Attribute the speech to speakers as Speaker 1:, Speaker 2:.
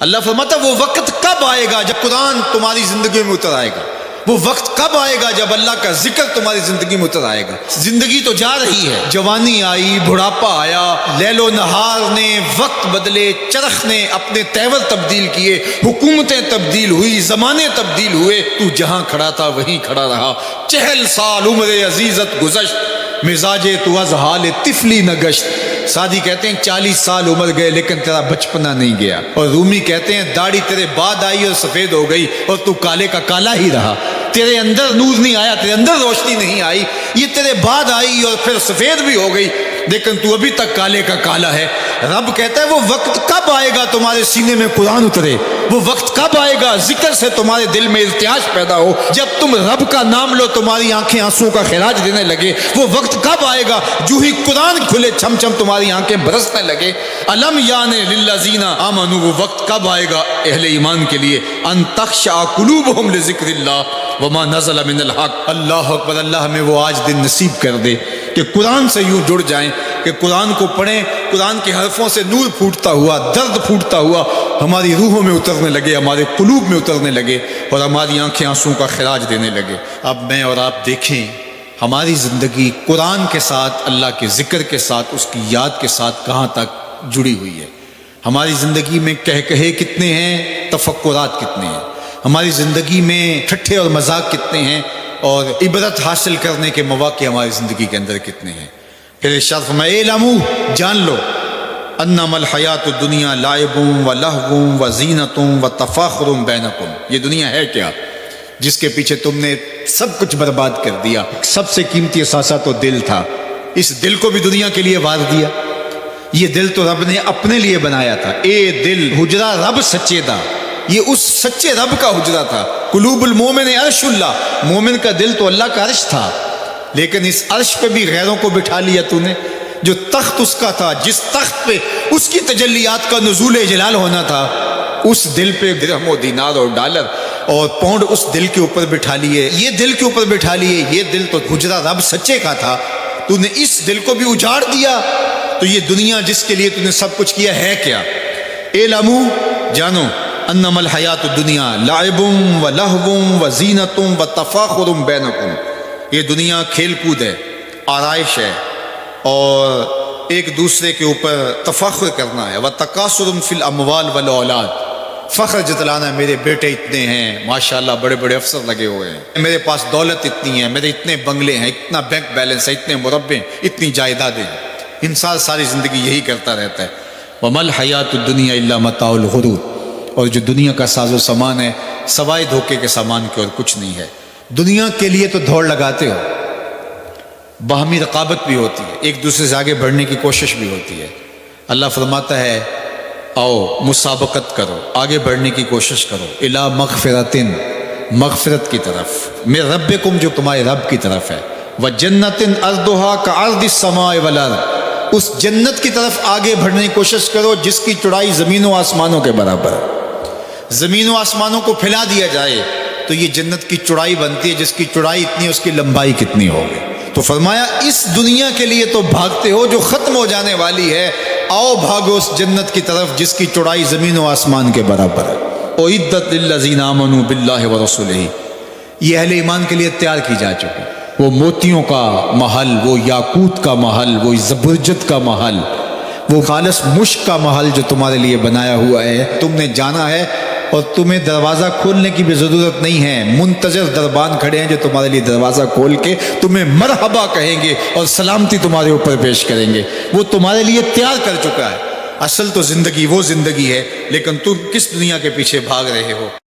Speaker 1: اللہ فرماتا وہ وقت کب آئے گا جب قرآن تمہاری زندگی میں اتر آئے گا، وہ وقت کب آئے گا جب اللہ کا ذکر تمہاری زندگی میں اتر آئے گا۔ زندگی تو جا رہی ہے، جوانی آئی، بڑھاپا آیا، لیل و نہار نے وقت بدلے، چرخ نے اپنے تیور تبدیل کیے، حکومتیں تبدیل ہوئی، زمانے تبدیل ہوئے، تو جہاں کھڑا تھا وہیں کھڑا رہا۔ 40 سال عمر عزیزت گزشت، مزاج تو از حال طفلی نہ گشت۔ سعدی کہتے ہیں 40 سال عمر گئے لیکن تیرا بچپنا نہیں گیا، اور رومی کہتے ہیں داڑھی تیرے بعد آئی اور سفید ہو گئی اور تو کالے کا کالا ہی رہا۔ تیرے اندر نور نہیں آیا، تیرے اندر روشنی نہیں آئی، یہ تیرے بعد آئی اور پھر سفید بھی ہو گئی لیکن تو ابھی تک کالے کا کالا ہے۔ رب کہتا ہے وہ وقت کب آئے گا تمہارے سینے میں قرآن اترے، وہ وقت کب آئے گا ذکر سے تمہارے دل میں ارتعاش پیدا ہو، جب تم رب کا نام لو تمہاری آنکھیں آنسو کا خراج دینے لگے۔ وہ وقت کب آئے گا جو ہی قرآن کھلے چھم چھم تمہاری آنکھیں برسنے لگے۔ الم یعنی للذین آمنوا، وہ وقت کب آئے گا اہل ایمان کے لیے، ان تخشع قلوبہم لذکر اللہ وما نزل من الحق۔ اللہ اکبر، اللہ ہمیں وہ آج دن نصیب کر دے کہ قرآن سے یوں جڑ جائیں کہ قرآن کو پڑھیں، قرآن کے حرفوں سے نور پھوٹتا ہوا، درد پھوٹتا ہوا ہماری روحوں میں اترنے لگے، ہمارے قلوب میں اترنے لگے اور ہماری آنکھیں آنسوں کا خراج دینے لگے۔ اب میں اور آپ دیکھیں ہماری زندگی قرآن کے ساتھ، اللہ کے ذکر کے ساتھ، اس کی یاد کے ساتھ کہاں تک جڑی ہوئی ہے۔ ہماری زندگی میں کہے کتنے ہیں، تفکرات کتنے ہیں، ہماری زندگی میں ٹھٹھے اور مذاق کتنے ہیں، اور عبرت حاصل کرنے کے مواقع ہماری زندگی کے اندر کتنے ہیں۔ پھر ارشاد فرمایا اعلموا، جان لو، انما الحیات الدنیا لعب و لہو و زینت و تفاخر بینکم، یہ دنیا ہے کیا جس کے پیچھے تم نے سب کچھ برباد کر دیا۔ سب سے قیمتی اثاثہ تو دل تھا، اس دل کو بھی دنیا کے لیے وار دیا۔ یہ دل تو رب نے اپنے لیے بنایا تھا، اے دل حجرہ رب سچے دا، یہ اس سچے رب کا حجرہ تھا۔ قلوب المومن عرش اللہ، مومن کا دل تو اللہ کا عرش تھا، لیکن اس عرش پہ بھی غیروں کو بٹھا لیا تو نے۔ جو تخت اس کا تھا، جس تخت پہ اس کی تجلیات کا نزول جلال ہونا تھا، اس دل پہ درہم و دینار اور ڈالر اور پاؤنڈ اس دل کے اوپر بٹھا لیے، یہ دل کے اوپر بٹھا لیے۔ یہ دل تو حجرہ رب سچے کا تھا، تو نے اس دل کو بھی اجاڑ دیا۔ تو یہ دنیا جس کے لیے تو نے سب کچھ کیا ہے کیا؟ اعلموا، جانو، انما الحیات الدنیا لعب و لہو و زینت و تفاخر بینکم، یہ دنیا کھیل کود ہے، آرائش ہے، اور ایک دوسرے کے اوپر تفاخر کرنا ہے۔ وتکاثر فی الاموال والاولاد، فخر جتلانا، میرے بیٹے اتنے ہیں، ماشاءاللہ بڑے بڑے افسر لگے ہوئے ہیں، میرے پاس دولت اتنی ہے، میرے اتنے بنگلے ہیں، اتنا بینک بیلنس ہے، اتنے مربع، اتنی جائیدادیں ہیں۔ انسان ساری زندگی یہی کرتا رہتا ہے۔ وما الحیات الدنیا الا متاع الغرور، اور جو دنیا کا ساز و سامان ہے سوائے دھوکے کے سامان کے اور کچھ نہیں ہے۔ دنیا کے لیے تو دوڑ لگاتے ہو، باہمی رقابت بھی ہوتی ہے، ایک دوسرے سے آگے بڑھنے کی کوشش بھی ہوتی ہے۔ اللہ فرماتا ہے آؤ مسابقت کرو، آگے بڑھنے کی کوشش کرو، الی مغفرۃ، مغفرت کی طرف، من ربکم، جو تمہارے رب کی طرف ہے، وجنۃ عرضھا کعرض السماء والارض، اس جنت کی طرف آگے بڑھنے کی کوشش کرو جس کی چوڑائی زمین و آسمانوں کے برابر ہے۔ زمین و آسمانوں کو پھیلا دیا جائے تو یہ جنت کی چوڑائی بنتی ہے، جس کی چوڑائی اتنی ہے اس کی لمبائی کتنی ہوگی۔ تو فرمایا اس دنیا کے لیے تو بھاگتے ہو جو ختم ہو جانے والی ہے، آؤ بھاگو اس جنت کی طرف جس کی چوڑائی زمین و آسمان کے برابر ہے۔ اعدت للذین آمنوا باللہ ورسولہ، یہ اہل ایمان کے لیے تیار کی جا چکی، وہ موتیوں کا محل، وہ یاقوت کا محل، وہ زبرجد کا محل، وہ خالص مشک کا محل جو تمہارے لیے بنایا ہوا ہے، تم نے جانا ہے، اور تمہیں دروازہ کھولنے کی بھی ضرورت نہیں ہے، منتظر دربان کھڑے ہیں جو تمہارے لیے دروازہ کھول کے تمہیں مرحبا کہیں گے اور سلامتی تمہارے اوپر پیش کریں گے۔ وہ تمہارے لیے تیار کر چکا ہے۔ اصل تو زندگی وہ زندگی ہے، لیکن تم کس دنیا کے پیچھے بھاگ رہے ہو؟